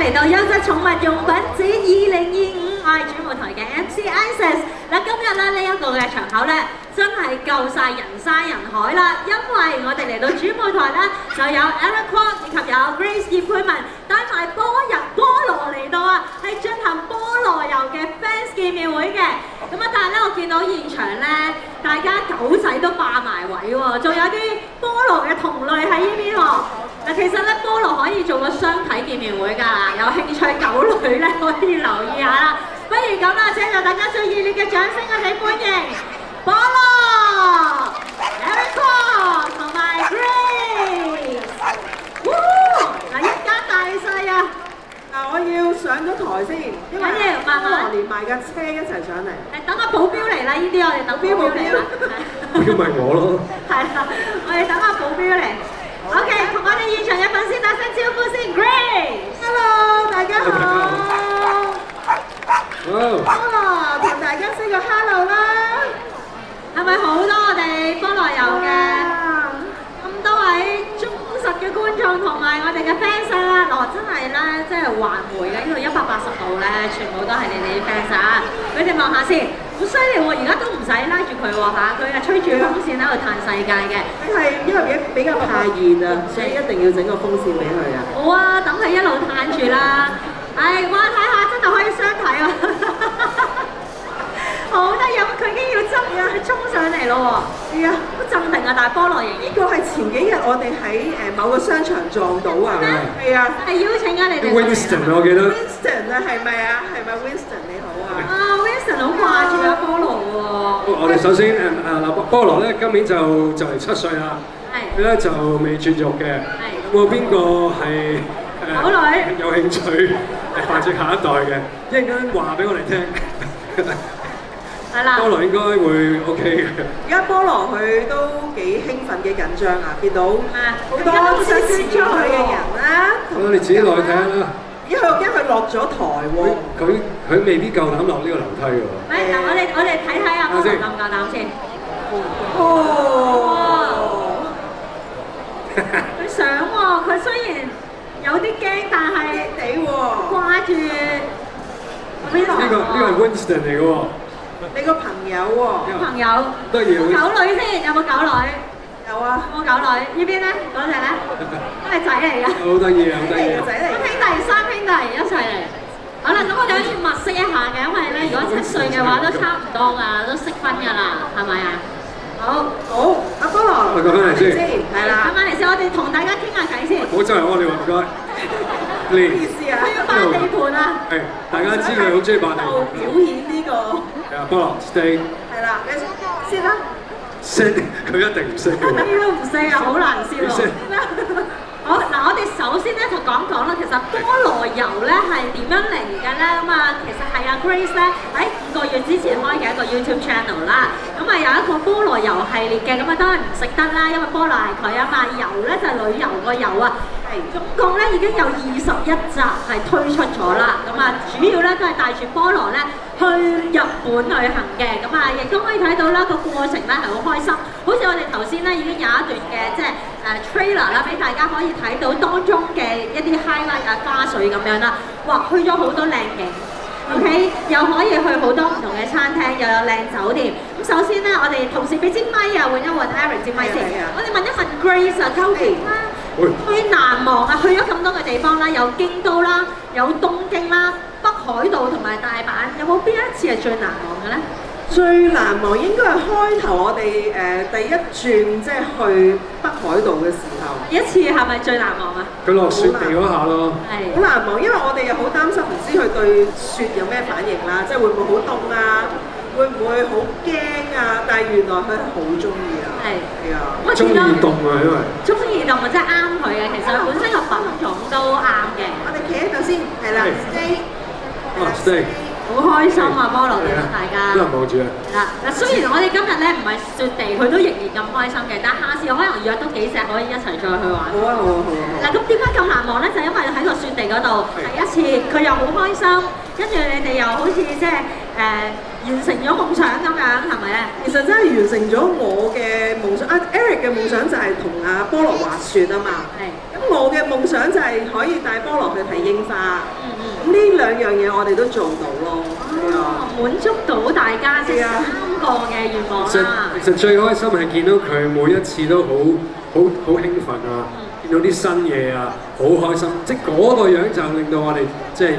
嚟到優質寵物用品展2025，我係主舞台嘅 MC Isis。嗱，今日咧呢一個嘅場口咧，真係夠晒人山人海啦，因為我哋嚟到主舞台咧，就有 Aaron Kwok 以及有 Grace 葉佩文帶埋菠蘿嚟到啊，係進行菠蘿油嘅 fans 見面會嘅。咁啊，但係咧我見到現場咧，大家狗仔都霸埋位喎，仲有啲菠蘿嘅同類喺呢邊喎。嗱，其實咧菠蘿可以做個雙體見面會㗎，有興趣狗女咧可以留意下啦。不如咁啦，請就大家最熱烈嘅掌聲，我哋歡迎菠蘿、Aaron Kwok 同埋 Grace。嗱，一家大細啊！嗱，我要上咗台先，因為慢慢連埋架車一齊上嚟。等個保鏢嚟啦，呢啲我哋等保鏢嚟啦。標咪我咯。係啦，我哋等下保鏢嚟。OK， 同我哋現場嘅粉絲打聲招呼先 ，Grace。Hello， 大家好。菠蘿同大家 say 個 hello 啦。係咪好多我哋菠蘿油嘅咁多位忠實嘅觀眾同埋我哋嘅 fans 啊？嗱，真係咧，即係環迴嘅呢度180度咧，全部都係你哋啲 fans 啊！俾你望下先，好犀利喎！而家都唔使拉住佢喎嚇，佢係吹住風扇喺度嘆世界嘅。佢係因為比較怕熱啊，所以一定要整個風扇俾佢啊。好啊，等佢一路嘆住啦。唉，哇！睇下真係可以相睇喎。好得意，佢已經要衝上嚟咯喎！係啊，好鎮定啊！但係菠蘿型呢個係前幾日我哋喺某個商場撞到啊！係啊，係邀請咗你哋。Winston 我記得。Winston 啊，係咪啊？係咪 Winston 你好啊？啊 Winston 好掛住阿菠蘿喎。我哋首先菠蘿咧今年就嚟7歲啦。係。佢咧就未絕育嘅。係。有冇邊個係狗女有興趣繁殖下一代嘅？一陣間話俾我哋聽。係啦，菠蘿應該會 OK 嘅。而家菠蘿佢都幾興奮幾緊張啊！見到好多支持佢嘅人啦。好啦，你自己落去睇下啦。因為佢落咗台喎。佢未必夠膽落呢個樓梯㗎喎。嗱，我哋睇睇阿菠蘿夠唔夠膽先。佢想喎，佢雖然有啲驚，但係掛住菠蘿。呢個係 Winston 嚟㗎喎。你個朋友喎，朋友，得意。狗女先，有冇狗女？有啊。有冇狗女？呢邊咧，嗰隻咧，都係仔嚟㗎。好得意啊！好得意啊！三兄弟一齊嚟。好啦，咁我哋好似物色一下嘅，因為咧，如果7歲嘅話都差唔多㗎，都識分㗎啦，係咪啊？好，阿菠蘿，講翻嚟先。係啦。講翻嚟先，我哋同大家傾下偈先。唔好周圍我哋話唔該。唔好意思啊。佢要霸地盤啊。係，大家知佢好中意霸地盤。表演呢個。係啊，菠蘿 stay。係啦，你先啦。識，佢一定唔識嘅喎。呢都唔識啊，好難笑喎。好嗱，我哋首先咧就講講啦，其實菠蘿油咧係點樣嚟嘅咧？咁啊，其實係阿 Grace 咧喺5個月之前開嘅一個 YouTube channel 啦。咁啊有一個菠蘿油系列嘅，咁啊當然唔食得啦，因為菠蘿係佢啊嘛。油咧就係旅遊個油啊。總共咧已經有21集係推出咗啦。咁啊主要咧都係帶住菠蘿咧去日本旅行嘅。咁啊亦都可以睇到啦個過程咧係好開心。好似我哋頭先咧已經有一段嘅即係trailer 啦，俾大家可以睇到當中嘅一啲 highlight 啊花絮咁樣啦。哇，去咗好多靚景 ，OK， 又可以去好多唔同嘅餐廳，又有靚酒店。咁首先咧，我哋同時俾支咪啊，換一換 Aaron 支咪先。我哋問一問 Grace 啊，究竟最難忘啊，去咗咁多嘅地方啦，有京都啦，有東京啦，北海道同埋大阪，有冇邊一次係最難忘嘅咧？最難忘應該係開頭我哋第一轉即係去北海道嘅時候。一次係咪最難忘啊？佢落雪地嗰下咯。係。好難忘，因為我哋又好擔心，唔知佢對雪有咩反應啦，即係會唔會好凍啊？會唔會好驚啊？但係原來佢好中意啊。係啊。中意凍啊，因為。中意凍啊，真係啱佢嘅。其實佢本身個品種都啱嘅。我哋企喺度先，係啦 ，stay。stay。好開心啊，菠蘿見到大家。都係望住啊。嗱，雖然我哋今日咧唔係雪地，佢都仍然咁開心嘅。但下次可能約多幾隻可以一齊再去玩。好啊，好啊，好啊。嗱，咁點解咁難忘咧？就因為喺個雪地嗰度第一次，佢又好開心，跟住你哋又好似即係完成咗夢想咁樣，係咪咧？其實真係完成咗我嘅夢想。Eric 嘅夢想就係同阿菠蘿滑雪啊嘛。係。咁我嘅夢想就係可以帶菠蘿去睇櫻花。咁呢兩樣嘢我哋都做到咯。滿足到大家即係3個嘅願望啦。其實最開心係見到佢每一次都好興奮啊！見到啲新嘢啊，好開心，即係嗰個樣就令到我哋即係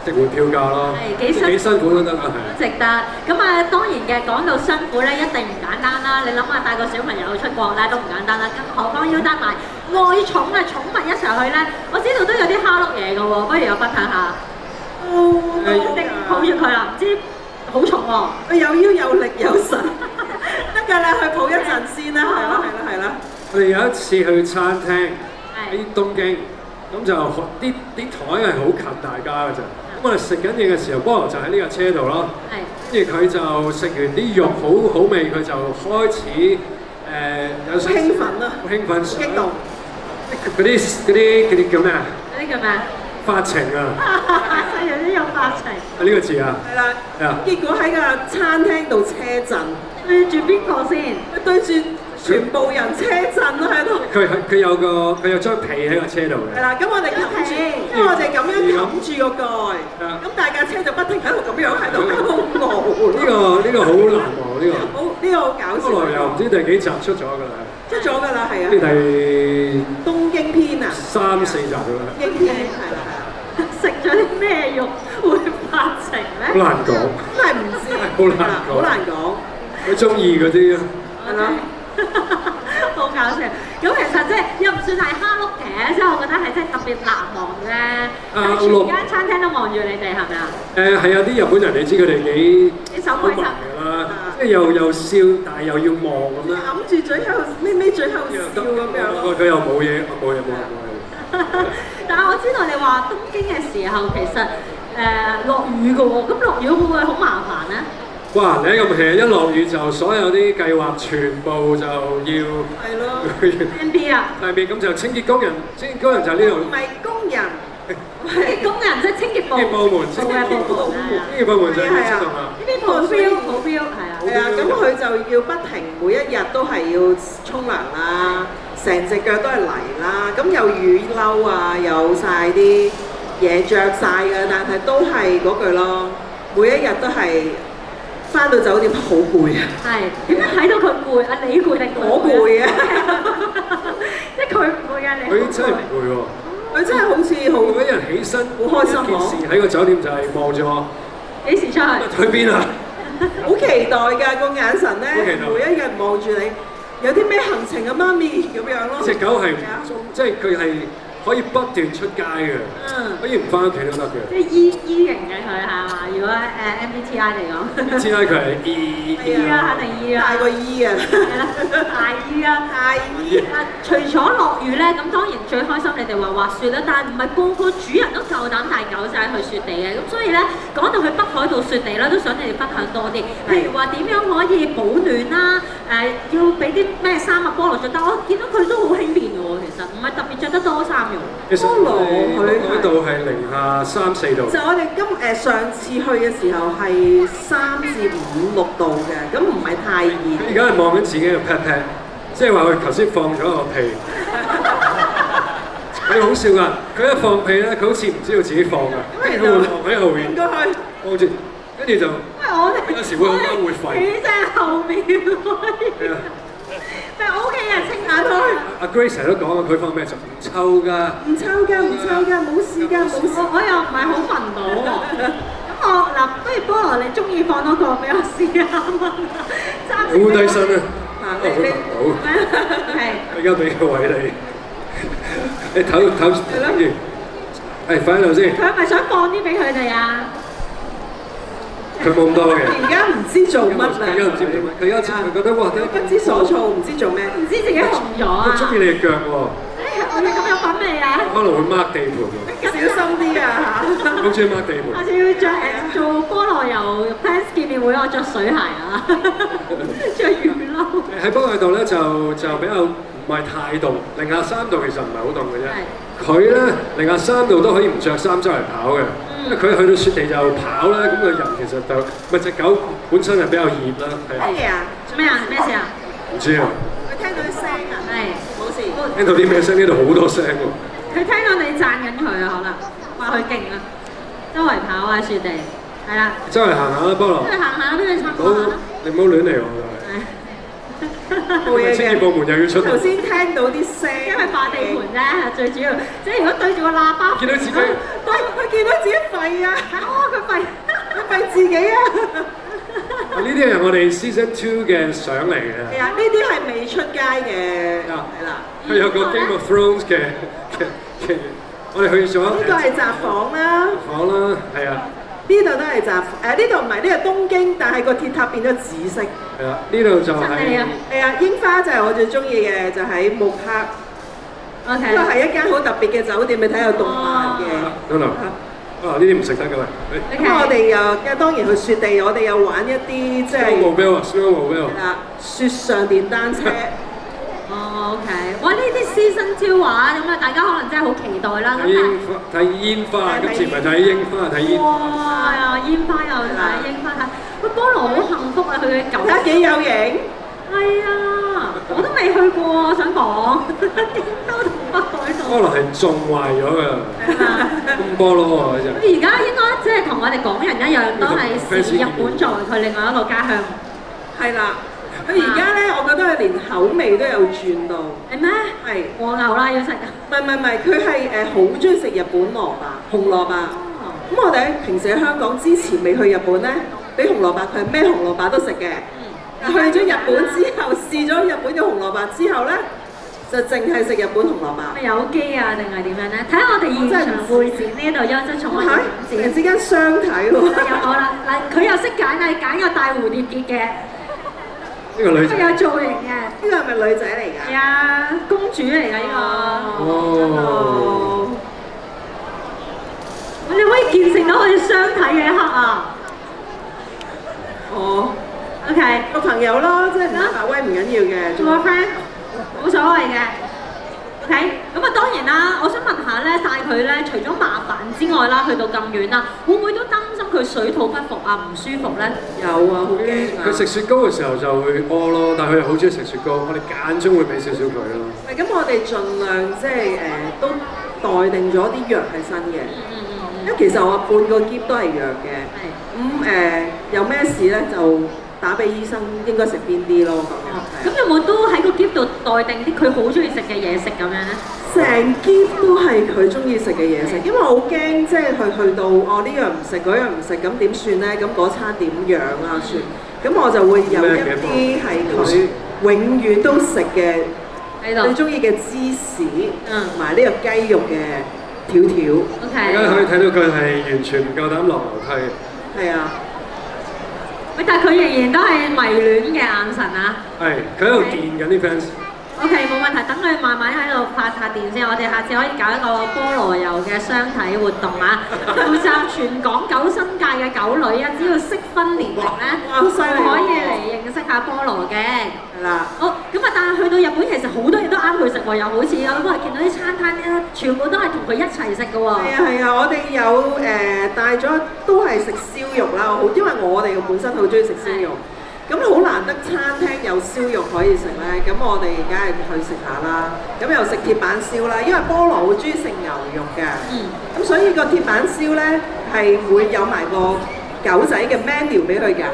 值回票價咯。係幾辛苦都得啊，係。值得。咁啊，當然嘅講到辛苦咧，一定唔簡單啦。你諗下帶個小朋友出國咧都唔簡單啦，更何況要帶埋愛寵啊寵物一齊去咧。我知道都有啲蝦碌嘢嘅喎，不如我分享下。一定抱住佢啦，唔知好重喎。佢有腰有力有神，得㗎啦，去抱一陣先啦，係啦。我哋有一次去餐廳喺東京，咁就啲台係好近大家嘅啫。咁我哋食緊嘢嘅時候，菠蘿就喺呢架車度咯。跟住佢就食完啲肉好味，佢就開始有少少興奮啦，好興奮，激動。嗰啲叫咩啊？嗰啲叫咩啊？發情啊！細人都有發情。呢個字啊？係啦。結果喺個餐廳度車震，對住邊個先？對住全部人車震咯喺度。佢有張被喺個車度嘅。係啦，咁我哋冚住，因為我哋咁樣冚住個蓋，咁大架車就不停喺度咁樣喺度熬。呢個好難忘呢個。呢個好搞笑。後來又唔知第幾集出咗㗎啦。出咗㗎啦，係啊。第東京篇啊。3、4集㗎啦。東京篇係啦。食咗啲咩肉會發情咧？好難講。真係唔知。好難講。佢中意嗰啲啊。係咯。好搞笑。咁其實即係又唔算係蝦碌嘅，即係我覺得係真係特別難忘嘅。全間餐廳都望住你哋係咪啊？係啊，啲日本人你知佢哋幾手鬼㗎啦，即係又笑，但係又要望咁樣。揞住嘴喺度咪嘴喺度笑咁樣。佢又冇嘢。但係我知道你話東京嘅時候其實落雨嘅喎，咁落雨會唔會好麻煩咧？哇！你咁平一落雨就所有啲計劃全部就要係咯 NB 啊，下邊咁就清潔工人就係呢度。唔係工人，係工人即係清潔部門，清潔部門就係呢度啦。呢邊保鏢係啊。係啊，咁佢就要不停每一日都係要沖涼啦，成隻腳都係泥啦，咁有雨褸啊，有晒啲嘢着晒嘅，但係都係嗰句咯，每一日都係。翻到酒店好攰啊！係點解睇到佢攰啊？你攰定我攰啊？即係佢唔攰啊！你佢真係唔攰喎！佢真係好似好每一日起身好開心件事喺個酒店就係望住我。幾時出去？去邊啊？好期待㗎個眼神咧，每一日望住你，有啲咩行程啊，媽咪咁樣咯。隻狗係即係佢係。可以不斷出街嘅，可以唔翻屋企都得嘅。即係 E 型嘅佢係嘛？如果MBTI 嚟講，MBTI 佢係 E 啊，肯定 E 啊，大過 E 啊，係啦，大 E 啊，大 E 啊。除咗落雨咧，咁當然最開心你哋話滑雪啦，但係唔係個個主人都夠膽帶狗仔去雪地嘅，咁所以咧講到去北海道雪地啦，都想你哋分享多啲。譬如話點樣可以保暖啦？要俾啲咩衫啊菠蘿着，但我見到佢都好輕便嘅喎，其實唔係特別着得多衫。其實佢度係零下3、4度。就我哋上次去嘅時候係3至5、6度嘅，咁唔係太熱。而家係望緊自己嘅 pat pat，即係話佢頭先放咗個屁。佢好笑㗎，佢一放屁咧，佢好似唔知道自己放㗎，喺後面。應該係望住，跟住就有時會好多會吠。企喺後面。但係 OK 啊，清眼開。阿 Grace 成日都講啊，佢放咩就唔臭㗎。唔臭㗎，冇事㗎，冇事。我又唔係好聞到喎。咁嗱，不如菠蘿你中意放多個俾我試下啊？好低身啊！你聞到。係。我而家俾個位你。你唞，跟住。快喺度先。佢係咪想放啲俾佢哋啊？佢冇咁多嘅。而家唔知做乜啦。佢而家唔知做乜，佢而家覺得哇，不知所措，唔知做咩，唔知自己紅咗啊！佢中意你嘅腳喎。我哋咁有品味啊！可能會 mark 地盤喎。小心啲啊嚇！好中意 mark 地盤。下次要着做菠蘿油 fans 見面會，我着水鞋啊，着雨褸。喺北海道咧就比較唔係太凍，零下3度其實唔係好凍嘅啫。佢咧零下3度都可以唔着衫周圍跑嘅。佢去到雪地就跑啦，咁個人其實就咪隻狗本身係比較熱啦，係啊。咩啊？做咩啊？咩事啊？唔知啊。佢聽到啲聲啊？係冇事。聽到啲咩聲？呢度好多聲喎。佢聽到你讚緊佢啊，可能話佢勁啊，周圍跑啊雪地，係啦。周圍行下啦，菠蘿。不如行下，不如參觀下啦。你唔好亂嚟喎。冇嘢清潔部門又要出。頭先聽到啲聲，因為霸地盤啫，最主要。即係如果對住個喇叭，見到自己，佢見到自己吠啊！佢吠自己啊！呢啲係我哋 Season 2嘅相嚟嘅。係啊，呢啲係未出街嘅，係啦。佢有個 Game of Thrones 嘅，我哋去咗。呢個係雜房啦。房啦，係啊。呢度都係呢度唔係，呢個東京，但係個鐵塔變咗紫色。係啊，呢度就係。係啊，櫻花就係我最中意嘅，就喺木克。OK。呢個係一間好特別嘅酒店，你睇有動漫嘅。呢啲唔食得㗎嘛。咁我哋又當然去雪地，我哋又玩一啲即係。Snowmobile。係啦，雪上電單車。OK，哇！呢啲 Season 2話咁啊，大家可能真係好期待啦。睇煙花，今次唔係睇櫻花，睇煙花。哇！煙花又睇櫻花睇，喂，菠蘿好幸福啊！佢嘅狗。睇下幾有型。係啊，我都未去過，我想講。都同北海道。菠蘿係種壞咗㗎。咁菠蘿喎就。而家應該即係同我哋港人一樣，都係視日本作為佢另外一個家鄉。係啦。佢而家咧，我覺得佢連口味都有轉到。係咩？係和牛啦，要食。唔係，佢係好中意食日本蘿蔔、紅蘿蔔。咁我哋平時喺香港之前未去日本咧，俾紅蘿蔔佢係咩紅蘿蔔都食嘅。去咗日本之後，試咗日本嘅紅蘿蔔之後咧，就淨係食日本紅蘿蔔。有機啊，定係點樣咧？睇下我哋現場會展呢度優質寵物展。突然之間相睇喎。有我啦，嗱，佢又識揀啊，揀個大蝴蝶結嘅。呢個女仔。有造型嘅。呢個係咪女仔嚟㗎？係啊，公主嚟㗎呢個。哦。你可以見證到我哋相睇嘅一刻啊！哦。OK。個朋友咯，即係唔打威唔緊要嘅。做個 friend，冇所謂嘅。OK，咁啊當然啦，我想問下咧，帶佢咧除咗麻煩之外啦，去到咁遠啦，會唔會都擔心佢水土不服啊、唔舒服咧？有啊，好驚啊！佢食雪糕嘅時候就會屙咯，但係佢又好中意食雪糕，我哋間中會俾少少佢咯。咁我哋盡量即係都待定咗啲藥喺身嘅。因為其實我半個篋都係藥嘅。咁有咩事咧就打俾醫生，應該食邊啲咯咁。咁有冇都喺個篋度袋定啲佢好中意食嘅嘢食咁樣咧？成篋都係佢中意食嘅嘢食，因為我好驚即係去到呢樣唔食嗰樣唔食，咁點算咧？咁嗰餐點樣啊算？咁我就會有一啲係佢永遠都食嘅，最中意嘅芝士，同埋呢個雞肉嘅條條。大家可以睇到佢係完全唔夠膽落樓梯。係啊。喂，但係佢仍然都係迷戀嘅眼神啊！係，佢喺度電緊啲 fans。OK，冇問題，等佢慢慢喺度發下電先。我哋下次可以搞一個菠蘿油嘅相睇活動啊！召集全港9新界嘅狗女啊，只要適婚年齡咧，都可以嚟認識下菠蘿嘅。係啦。好，咁啊，但係去到日本其實好多嘢都啱佢食喎，又好似我嗰日見到啲餐廳咧，全部都係同佢一齊食嘅喎。係啊，我哋有帶咗都係食燒肉啦，因為我哋本身好中意食燒肉。咁好難得餐廳有燒肉可以食咧，咁我哋梗係去食下啦。咁又食鐵板燒啦，因為菠蘿好中意食牛肉嘅。咁所以個鐵板燒咧係會有埋個狗仔嘅 menu 俾佢㗎。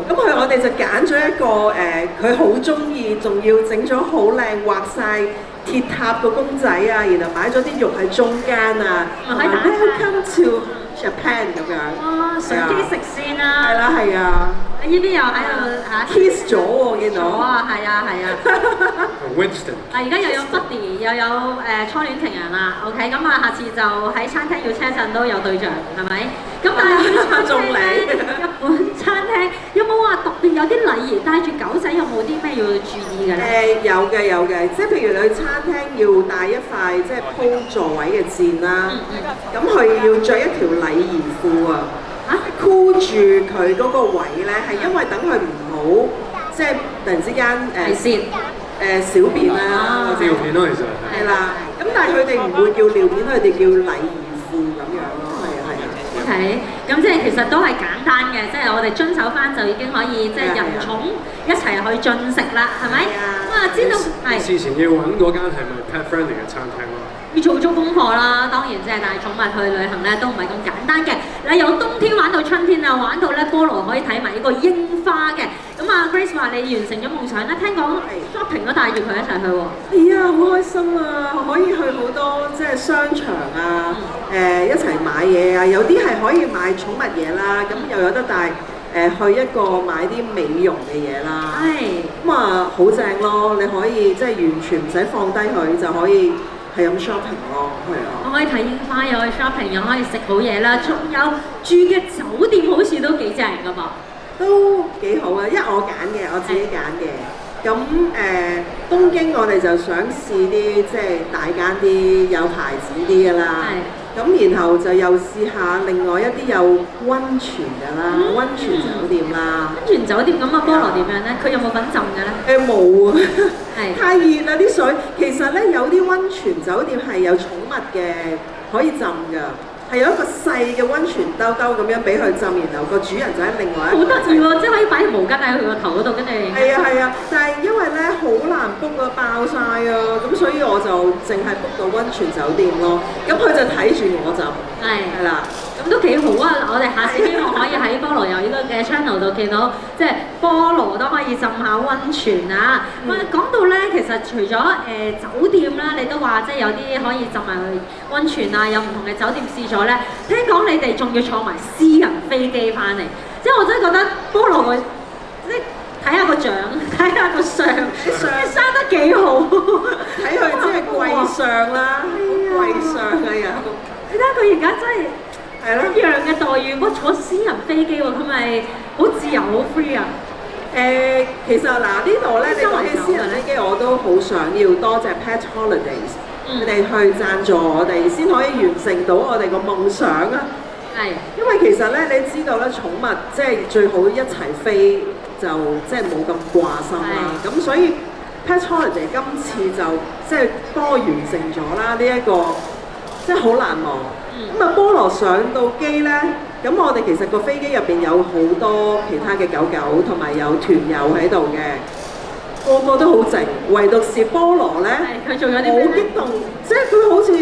咁我哋就揀咗一個佢好中意，仲要整咗好靚畫晒鐵塔個公仔啊，然後擺咗啲肉喺中間啊。Welcome to Japan 咁樣。哇！隨機食先啦。係啦，係啊。呢邊又喺度嚇 kiss 咗喎，見到。啊，係啊，係啊。同 Winston。而家又有 Buddy，又有初戀情人啦。OK， 咁啊，下次就喺餐廳要車震都有對象，係咪？咁但係去餐廳咧，日本餐廳有冇話特別有啲禮儀帶住狗仔有冇啲咩要注意嘅咧？有嘅，即係譬如你去餐廳要帶一塊即係鋪座位嘅墊啦，咁佢要着一條禮儀褲啊。箍住佢嗰個位咧，係因為等佢唔好即係突然之間小便啦，或者尿片咯，其實係啦。咁但係佢哋唔會叫尿片，佢哋叫禮儀褲咁樣咯。係啊， OK， 咁即係其實都係簡單嘅，即係我哋遵守翻就已經可以即係人寵一齊去進食啦，係咪？咁啊，知道係。事前要揾嗰間係咪 pet friendly 嘅餐廳咯？要做足功課啦，當然即係帶寵物去旅行咧都唔係咁簡單嘅。你由冬天玩到春天啊，玩到咧菠蘿可以睇埋呢個櫻花嘅。咁啊 Grace 話你完成咗夢想咧，聽講 shopping 都帶住佢一齊去喎。係啊，好開心啊！可以去好多即係商場啊，一齊買嘢啊，有啲係可以買寵物嘢啦，咁又有得帶去一個買啲美容嘅嘢啦。咁啊好正咯！你可以即係完全唔使放低佢就可以。係咁 shopping 咯，係啊！我可以睇櫻花，又可以 shopping， 又可以食好嘢啦，仲有住嘅酒店好似都幾正㗎噃。都幾好啊，因為我揀嘅，我自己揀嘅。咁東京我哋就想試啲即係大間啲、有牌子啲㗎啦。咁然後就又試下另外一啲有溫泉㗎啦，溫泉酒店啦。溫泉酒店咁啊，菠蘿點樣咧？佢有冇份浸嘅咧？冇啊，太熱啦啲水。其實咧有啲溫泉酒店係有寵物嘅可以浸㗎。係有一個細嘅溫泉兜兜咁樣俾佢浸，然後個主人就喺另外一個。好得意喎！即係可以擺條毛巾喺佢個頭嗰度，跟住。係啊，但係因為咧好難 book 啊，爆晒啊，咁所以我就淨係 book 到溫泉酒店咯。咁佢就睇住我浸。係啦。咁都幾好啊！我哋下次希望可以喺菠蘿油呢個嘅 channel 度見到，即係菠蘿都可以浸下溫泉啊！講到咧，其實除咗酒店啦，你都話即係有啲可以浸埋去溫泉啊，有唔同嘅酒店試咗咧。聽講你哋仲要坐埋私人飛機翻嚟，即係我真係覺得菠蘿即係睇下個相，睇下個相，生得幾好，睇佢真係貴相啦，貴相嘅人。你睇下佢而家真係。係咯，一樣嘅待遇，不過坐私人飛機喎，佢咪好自由好 free 啊？其實嗱呢度咧，你講起私人飛機，我都好想要多謝 Pet Holidays，佢哋去贊助我哋，先可以完成到我哋個夢想啊！係，因為其實咧，你知道咧，寵物即係最好一齊飛，就即係冇咁掛心啦。咁所以 Pet Holiday 今次就即係幫我完成咗啦呢一個，即係好難忘。咁啊，菠蘿上到機咧，咁我哋其實個飛機入邊有好多其他嘅狗狗同埋有團友喺度嘅，個個都好靜，唯獨是菠蘿咧，佢做咗啲好激動，即係佢好似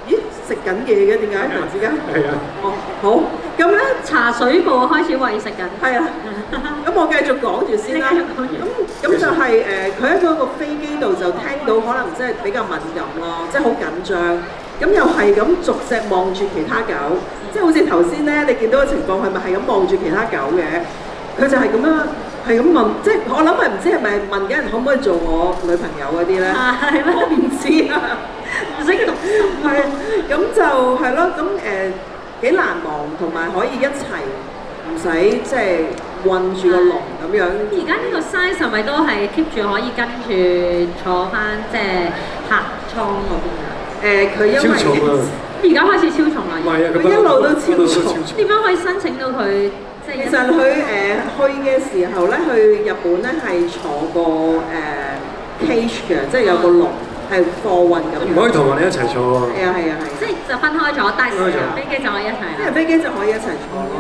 咦食緊嘢嘅，點解突然之間？係啊。哦，好，咁咧茶水部開始餵食緊。係啊。咁我繼續講住先啦。咁就係佢喺嗰個飛機度就聽到可能即係比較敏感咯，即係好緊張。咁又係咁逐隻望住其他狗，即係好似頭先咧，你見到嘅情況係咪係咁望住其他狗嘅？佢就係咁樣，係咁問，即係我諗係唔知係咪問緊人可唔可以做我女朋友嗰啲咧？係咩？我唔知啊，唔識讀。係，咁就係咯，咁幾難忘，同埋可以一齊唔使即係韞住個籠咁樣。而家呢個 size 係咪都係 keep 住可以跟住坐翻即係客艙嗰邊啊？佢因為而家開始超重啦，佢一路都超重。點樣可以申請到佢？即係其實佢去嘅時候咧，去日本咧係坐個cage 嘅，即係有個籠係貨運咁。唔可以同我哋一齊坐喎。係啊，即係就分開咗，但係私人飛機就可以一齊啦。私人飛機就可以一齊坐咯。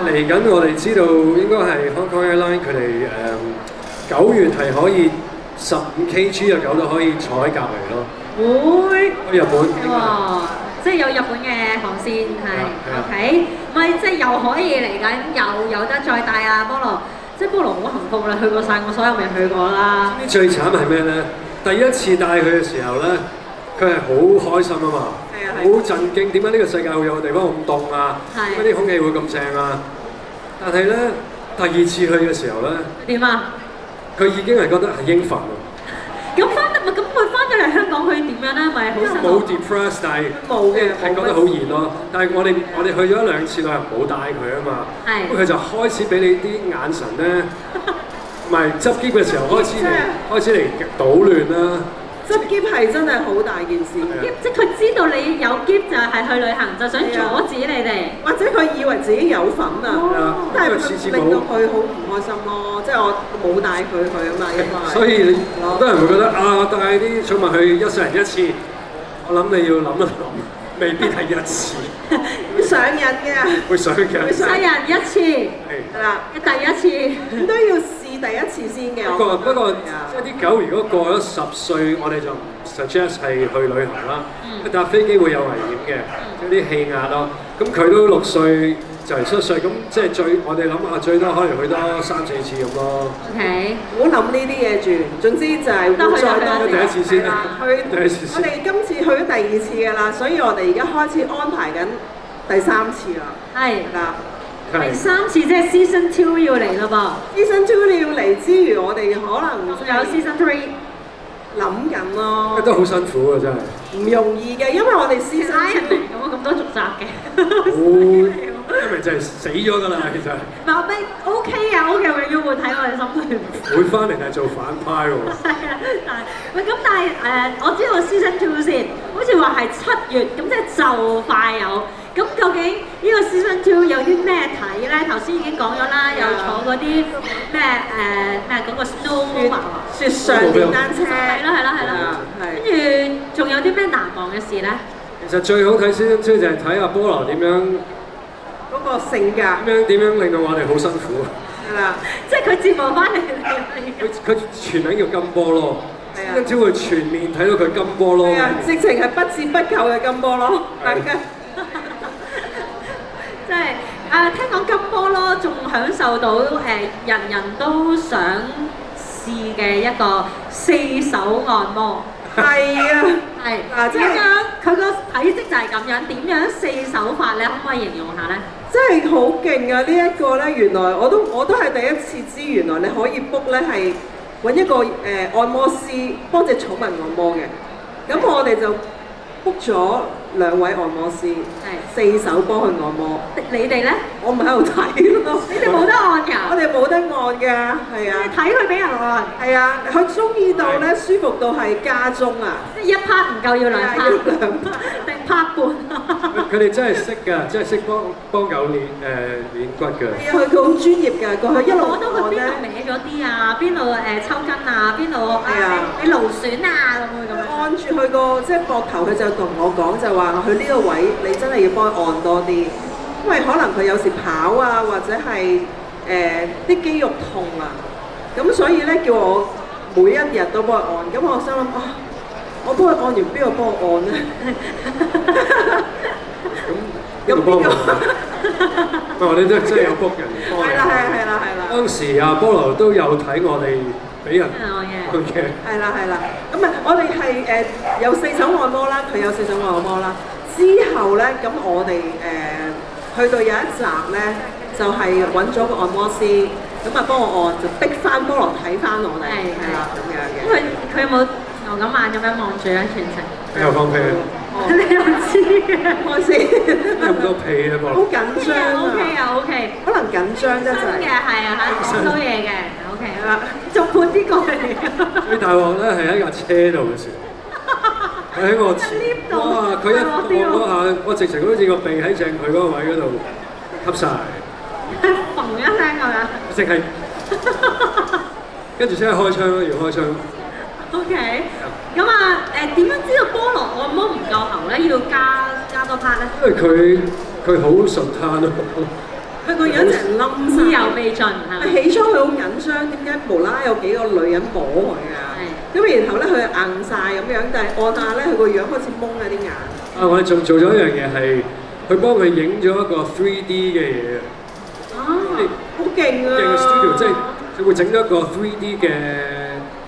嚟緊我哋知道應該係 Hong Kong Airline 佢哋9月係可以15 kg 嘅狗都可以坐喺隔離咯。會去日本哇！即係有日本嘅航線係 OK， 咪即係又可以嚟緊，又有得再帶啊菠蘿，即係菠蘿好幸福啦，去過晒我所有未去過啦。最慘係咩咧？第一次帶佢嘅時候咧，佢係好開心啊嘛，好震驚，點解呢個世界會有個地方咁凍啊？點解啲空氣會咁正啊？但係咧，第二次去嘅時候咧，點啊？佢已經係覺得係應份喎。咁佢翻咗嚟香港，佢點樣咧？咪好失望。冇 depress， 但係冇嘅，係覺得好熱咯。但係我哋去咗1、2次旅行冇帶佢啊嘛。係。咁佢就開始俾你啲眼神咧，唔係執喼嘅時候開始嚟搗亂啦。執喼係真係好大件事。即係佢知道你有喼就係去旅行，就想阻止你哋。或者佢以為自己有份啊，但係令到佢好唔開心咯。即係我冇帶佢去啊嘛，因為所以好多人會覺得啊，帶啲寵物去一世人一次，我諗你要諗一諗。未必係一次，會上癮嘅，會上嘅。世人一次，係啦，第一次。咁都要試第一次先嘅。不過，即係啲狗如果過咗10歲，我哋就唔 suggest 係去旅行啦。搭飛機會有危險嘅，有啲氣壓咯。咁佢都6歲就嚟7歲，咁即係我哋諗下最多可能去多3、4次咁咯。OK，唔好諗呢啲嘢住，總之就係會再多第一次先啦，第一次先。我哋今次去咗第2次㗎啦，所以我哋而家開始安排緊第3次啦。係啦。第3次即係 Season 2要嚟啦噃。Season 2你要嚟之餘，我哋可能仲有 Season 3諗緊咯。都好辛苦啊，真係。唔容易嘅，因為我哋 Season 2咁多續集嘅。因為就係死咗㗎啦，其實。嗱，咪 OK 啊，OK，永遠會睇我哋心裏。會翻嚟係做反派喎。係啊，但係我知道 Season 2先，好似話係7月，咁即係就快有。咁究竟呢個 Season 2有啲咩睇咧？頭先已經講咗啦，又坐嗰啲咩嗰個 snow 雪上電單車，係啦，跟住仲有啲咩難忘嘅事咧？其實最好睇 Season 2就係睇阿菠蘿點樣嗰個性格，點樣令到我哋好辛苦。係啦，即係佢接駁翻嚟。佢全名叫金波咯。Season 2會全面睇到佢金波咯。係啊，直情係不折不扣嘅金波咯，大家。即係聽講金波咯，仲享受到人人都想試嘅一個4手按摩。係啊，係嗱，即係佢個體積就係咁樣，點樣4手法咧？可唔可以形容下咧？真係好勁啊！呢一個咧，原來我都係第一次知，原來你可以 book 咧係揾一個按摩師幫隻寵物按摩嘅。咁我哋就 book 咗2位按摩師，4手幫佢按摩。你哋咧？我唔喺度睇咯。你哋冇得按㗎？我哋冇得按㗎，係啊。你睇佢俾人按。係啊，佢中意到咧，舒服到係家中啊。即係1 part 唔夠要2 part，定 part 半。佢哋真係識㗎，真係識幫狗練骨㗎。係啊，佢好專業㗎，佢一路攞到佢邊度歪咗啲啊，邊度抽筋啊，邊度你勞損啊咁樣。按住佢個即係膊頭，佢就同我講就話佢呢個位你真係要幫佢按多啲，因為可能佢有時跑啊或者係啲肌肉痛啊，咁所以咧叫我每一日都幫佢按，咁我心諗啊，我幫佢按完邊個幫我按咧？咁邊個？我哋真係有 book 人幫。係啦。當時阿菠蘿都有睇我哋俾人按嘅。係啦。咁啊，我哋係有4手按摩啦，佢有4手按摩啦。之後咧，咁我哋去到有一集咧，就係揾咗個按摩師，咁啊幫我按，就逼翻菠蘿睇翻我哋，係啦咁樣嘅。佢有冇牛咁眼咁樣望住咧全程？又放屁啊！你又知嘅，開先。咁多屁啊！好緊張啊 ！OK，可能緊張啫，就係。嘅係啊，講到嘢嘅 OK 啦，仲判啲過嚟。最大鑊咧係喺架車度嘅時候。佢喺我前，哇！佢一放嗰下，我直情好似個鼻喺正佢嗰個位嗰度吸晒，嘣一聲咁樣。淨係，跟住先係開槍咯，要開槍。OK，咁啊點樣知道菠蘿按摩唔夠喉咧？要加多 part 咧？因為佢好順攤咯。佢個樣成冧晒，意猶未盡係。起初佢好緊張，點解無啦啦有幾個女人摸佢啊？咁然後咧佢硬晒咁樣，但係按下咧佢個樣開始蒙啊啲眼。我哋仲做咗一樣嘢係，佢幫佢影咗一個 3D 嘅嘢。好勁啊！勁嘅 studio 即係佢會整咗一個 3D 嘅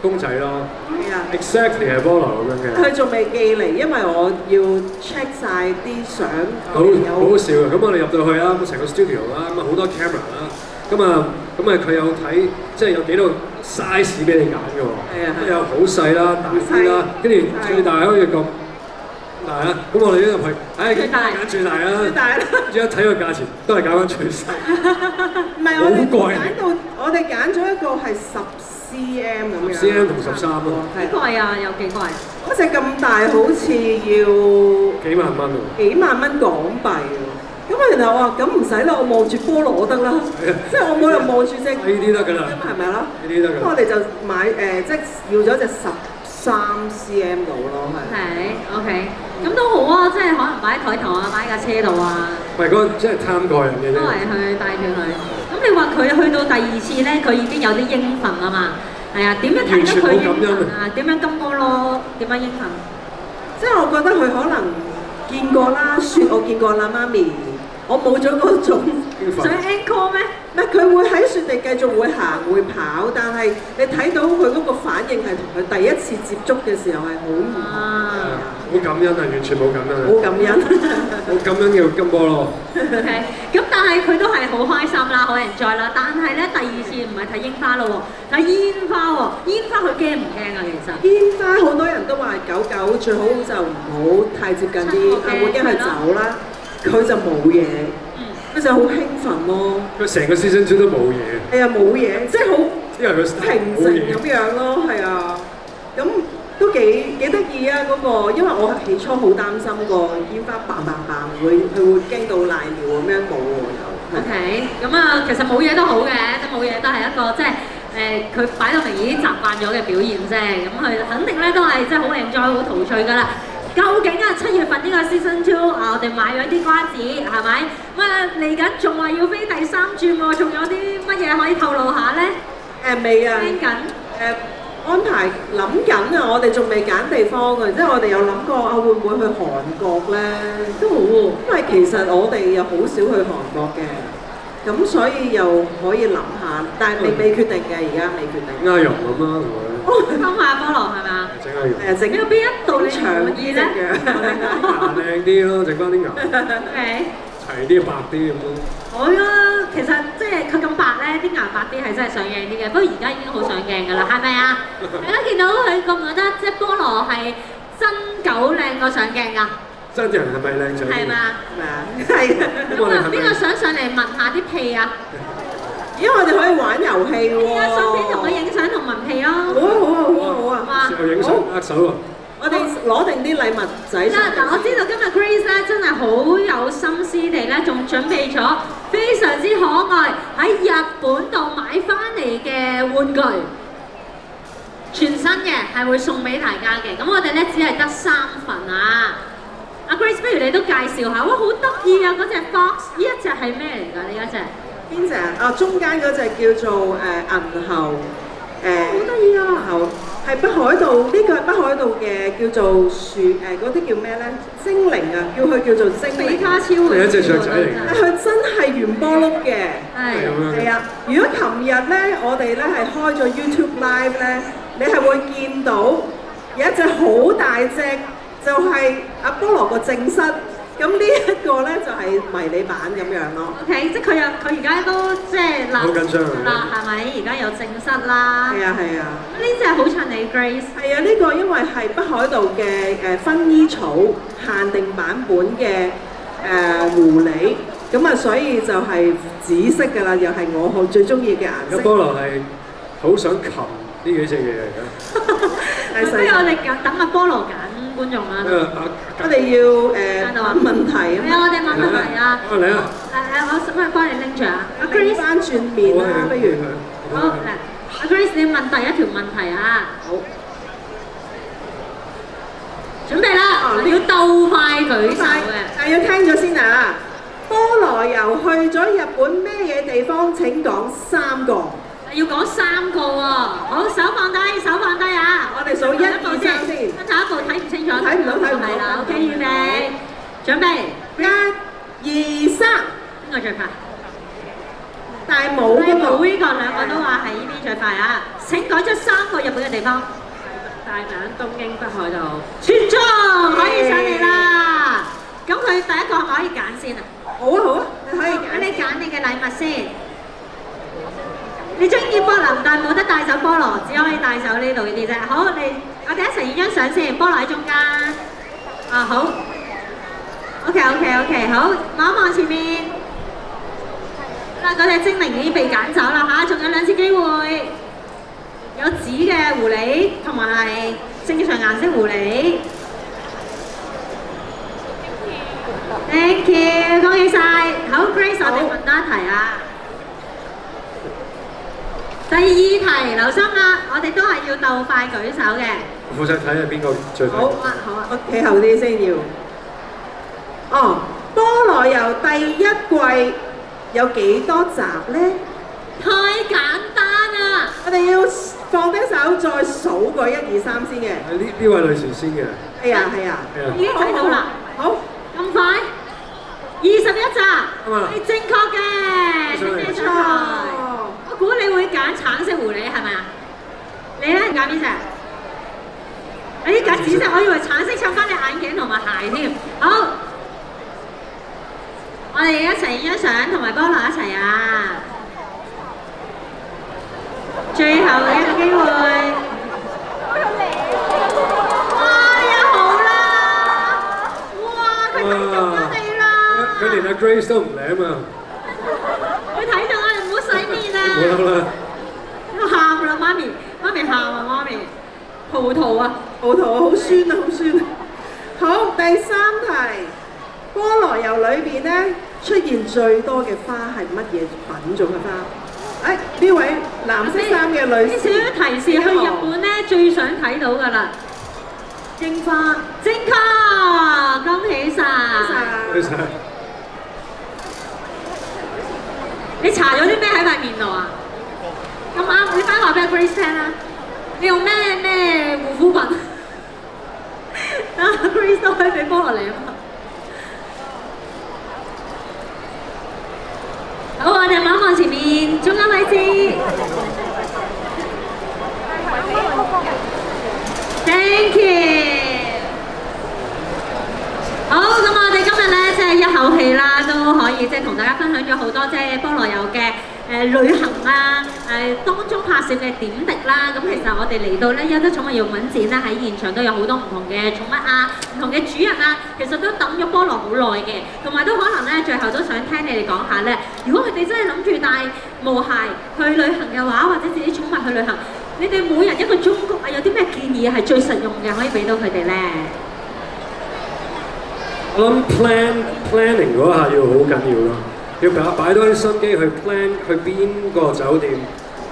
公仔咯。係啊 ，exactly 係菠蘿咁樣嘅。佢仲未寄嚟，因為我要 check 晒啲相。好好笑啊！咁我哋入到去啦，咁成個 studio 啦，咁啊好多 camera 啦，咁啊佢有睇，即係有幾多 size 俾你揀嘅喎。係啊。咁有好細啦、大啲啦，跟住最大好似咁大啦。咁我哋一入去，揀最大啦。最大啦。跟住一睇個價錢，都係揀翻最細。唔係我哋揀咗一個係10cm 咁樣。10cm 同13咯。幾貴啊？有幾貴？嗰隻咁大好似要幾萬蚊喎。幾萬蚊港幣喎。咁啊，然後我話咁唔使啦，我望住菠蘿得啦，即係我冇人望住隻。呢啲得㗎啦。係咪啦？呢啲得㗎。咁我哋就買即係要咗隻13cm 度咯，係。係 OK。咁都好啊，即係可能擺喺台頭啊，擺喺架車度啊。唔係嗰個真係貪過人嘅啫。都係去帶住佢。咁你話佢去到第二次咧，佢已經有啲應份啊嘛。係啊，點樣睇得佢應份啊？點樣金歌咯？點樣應份？即係我覺得佢可能見過啦，雪我見過啦，媽咪，我冇咗嗰種想 encore 咩？唔係佢會喺雪地繼續會行會跑，但係你睇到佢嗰個反應係同佢第一次接觸嘅時候係好唔同嘅。好感恩啊，完全冇感恩啊！好感恩，好感恩叫金波咯。OK， 咁但係佢都係好開心啦，好 enjoy 啦。但係咧第二次唔係睇櫻花咯喎，睇煙花喎。煙花佢驚唔驚啊？其實煙花好多人都話狗狗最好就唔好太接近啲，會驚佢走啦。佢就冇嘢，佢就好興奮咯。佢成個 season 2都冇嘢。係啊，冇嘢，即係好因為佢平靜咁樣咯，係啊，咁。都幾得意啊！嗰個，因為我起初好擔心個煙花嘭嘭嘭佢會驚到瀨尿咁樣冇喎又。OK，咁啊，其實冇嘢都好嘅，即係冇嘢都係一個即係佢擺到明已經習慣咗嘅表現啫。咁佢肯定咧都係即係好 enjoy 好陶醉㗎啦。究竟啊7月份呢個 season 2啊，我哋買咗啲瓜子係咪？咁啊嚟緊仲話要飛第3轉喎，仲有啲乜嘢可以透露下咧？未啊。聽緊。安排諗緊啊！我哋仲未揀地方嘅，即係我哋有諗過啊，會唔會去韓國咧？都好喎，因為其實我哋又好少去韓國嘅，咁所以又可以諗下，但係未決定嘅，而家未決定。鴨肉咁啦，溝下菠蘿係嘛？整鴨肉。整邊一度你長啲咧？牙靚啲咯，整翻啲牙。OK。齊啲白啲咁咯。我啊，其實即係佢咁白咧，啲牙白啲係真係上鏡啲嘅。不過而家已經好上鏡㗎啦，係咪啊？大家見到佢覺唔覺得即係菠蘿係真狗靚過上鏡㗎？真人係咪靚仔？係嘛？係啊，係。咁啊，邊個想上嚟聞下啲屁啊？因為我哋可以玩遊戲喎。依家相片同佢影相同聞屁咯。好啊好啊好啊好啊！又影相握手喎。我哋攞定啲禮物仔。嗱，我知道今日 Grace 咧真係好有心思地咧，仲準備咗非常之可愛喺日本度買翻嚟嘅玩具，全新嘅係會送俾大家嘅。咁我哋咧只係得3份啊！阿 Grace， 不如你都介紹下，哇，好得意啊！嗰隻 Fox， 呢一隻係咩嚟㗎？呢一隻邊隻啊？中間嗰隻叫做銀猴，好得意啊！猴係北海道，呢個係北海道嘅叫做樹嗰啲叫咩咧？精靈啊，叫佢叫做精靈。比卡超係一隻雀仔嚟嘅。佢真係圓波碌嘅。係啊！如果琴日咧，我哋咧係開咗 YouTube Live 咧，你係會見到有一隻好大隻，就係阿菠蘿個正室。咁呢一個咧就係迷你版咁樣咯。OK， 即係佢而家都即係好緊張啦，係咪？而家有正室啦。係啊係啊。呢隻好襯你 Grace。係啊，呢個因為係北海道嘅薰衣草限定版本嘅狐狸，咁啊所以就係紫色㗎啦，又係我最中意嘅顏色。咁菠蘿係好想擒呢幾隻嘢嚟㗎。所以我哋等阿菠蘿揀觀眾啦。我哋要問問題啊。係啊，我哋問問題啊。嚟啊！我使唔使幫你拎住啊？阿 Grace 翻轉面啦，不如。好嗱，阿 Grace 你問第一條問題啊。好。準備啦！要鬥快舉手嘅。但要聽咗先啊！菠蘿油去咗日本咩嘢地方？請講3個。要講3個喎，好，手放低啊！我哋數1、2、3先。跟下一步睇唔清楚。睇唔到。係啦 ，OK， 預備，準備。1、2、3。邊個最快？大帽嗰個。呢個兩個都話係呢邊最快啊！請講出3個日本嘅地方。大阪、東京、北海道。全中，可以上嚟啦！咁佢第一個係咪可以揀先啊？好啊，你可以揀。你揀你嘅禮物先。你中意菠蘿，但冇得帶走菠蘿，只可以帶走呢度呢啲啫。好，我哋一齊影張相先。菠蘿喺中間。啊，好。OK， 好，望一望前面。好啦，嗰隻精靈已經被揀走啦嚇，仲有2次機會。有紫嘅狐狸同埋正常顏色狐狸。Thank you， 恭喜晒。好 ，Grace， 我哋問多一題啊。第2題，留心啦，我哋都係要鬥快舉手嘅。負責睇下邊個最睇。好啊，好啊，我企後啲先要。哦，菠蘿油第一季有幾多集呢？太簡單啦！我哋要放低手再數個1、2、3先嘅。係呢位女士先嘅。係啊，係啊。已經睇到啦。好，咁快，21集係正確嘅，恭喜晒！我估你會揀橙色狐狸係咪啊？你咧揀邊隻？你揀紫色，我以為橙色襯翻你眼鏡同埋鞋添。好，我哋一齊影張相同埋菠蘿一齊啊！最後一個機會。哇！又好啦！哇！佢睇中咗你啦！佢連阿 Grace 都唔舐啊！佢睇中我哋唔好洗面啊！冇得啦！喊啦，媽咪，媽咪喊啊，媽咪，葡萄啊，葡萄啊，好酸啊，好酸啊！好，第3題，菠蘿油裏邊咧出現最多嘅花係乜嘢品種嘅花？呢位藍色衫嘅女士，少少提示，去日本咧最想睇到㗎啦，櫻花，正確，恭喜晒！恭喜晒！你搽咗啲咩喺塊面度啊？咁啱，你翻話俾阿 Grace 聽啦。你用咩護膚品？等阿 Grace 都可以俾菠蘿你啊嘛。好，我哋望望前面中間位置。Thank you。好，咁我哋今日咧即係一口氣啦，都可以即係同大家分享咗好多即係菠蘿油嘅旅行啊，當中拍攝嘅點滴啦。咁其實我哋嚟到咧優質寵物用品展咧，喺現場都有好多唔同嘅寵物啊，唔同嘅主人啊，其實都等咗菠蘿好耐嘅，同埋都可能咧最後都想聽你哋講下咧，如果佢哋真係諗住帶毛孩去旅行嘅話，或者自己寵物去旅行，你哋每人一個忠告啊，有啲咩建議係最實用嘅，可以俾到佢哋咧？我諗 planning 嗰下要好緊要咯，要擺多啲心機去 plan 去邊個酒店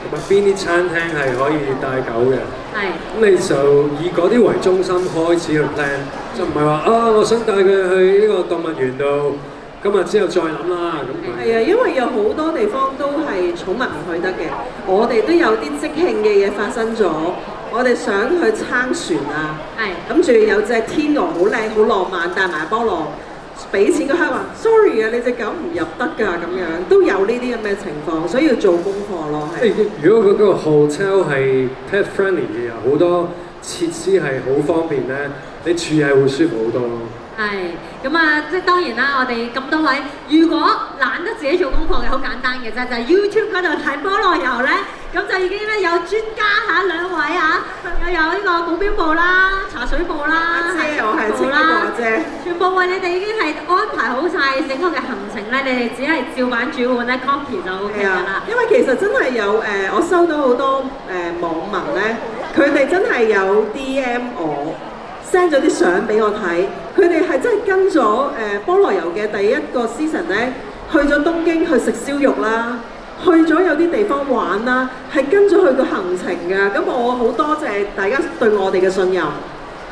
同埋邊啲餐廳係可以帶狗嘅。係。咁你就以嗰啲為中心開始去 plan，就唔係話啊我想帶佢去呢個動物園度，今日之後再諗啦咁。係啊，因為有好多地方都係寵物唔去得嘅，我哋都有啲即興嘅嘢發生咗。我哋想去撐船啊，諗住有隻天鵝好靚好浪漫，帶埋菠蘿，俾錢嗰刻話 sorry 啊，你隻狗唔入得㗎咁樣，都有呢啲咁嘅情況，所以要做功課咯。係。如果嗰個 hotel 係 pet friendly 嘅，好多設施係好方便咧，你住係會舒服好多咯。係，咁啊，即係當然啦，我哋咁多位，如果懶得自己做功課嘅，好簡單嘅啫，就係 YouTube 嗰度睇菠蘿油咧，咁就已經咧有專家嚇2位啊，又有呢個保鏢部啦、茶水部啦、阿姐，我係清潔部阿姐，全部為你哋已經係安排好晒整個嘅行程咧，你哋只係照版煮碗咧 copy 就 OK 㗎啦。因為其實真係有我收到好多網民咧，佢哋真係有 DM 我。send 咗啲相俾我睇，佢哋係真係跟咗菠蘿油嘅第一個 season 咧，去咗東京去食燒肉啦，去咗有啲地方玩啦，係跟咗佢個行程㗎。咁我好多謝大家對我哋嘅信任，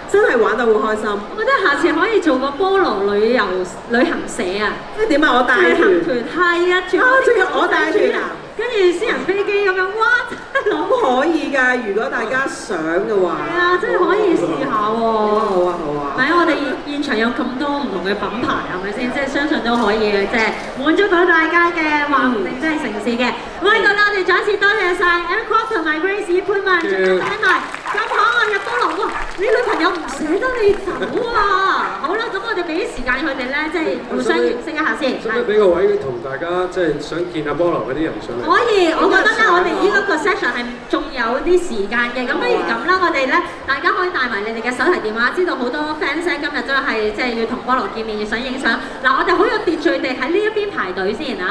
真係玩得好開心。我覺得下次可以做個菠蘿旅行社啊！即係點啊？我帶團係啊，仲要我帶團啊！跟住私人飛機咁樣，哇！都可以㗎，如果大家想嘅話。係啊，真係可以試下喎。好啊，好啊。係啊，我哋現場有咁多唔同嘅品牌，係咪先？即係相信都可以嘅，即係滿足到大家嘅話唔定真係城市嘅。咁喺度咧，我哋再一次多謝晒 Eric 同埋 Grace 潘文，仲有請埋咁可愛嘅菠蘿喎！你女朋友唔捨得你走啊！好啦，咁我哋俾啲時間佢哋咧，即係互相認識一下先。使唔使俾個位同大家即係想見下菠蘿嗰啲人上嚟？可以，我覺得咧，我哋呢個 session 係仲有啲時間嘅，咁不如咁啦，我哋咧大家可以帶埋你哋嘅手提電話，知道好多 fans 今日都係即係要同菠蘿見面，要想影相。嗱，我哋好有秩序地喺呢一邊排隊先啊！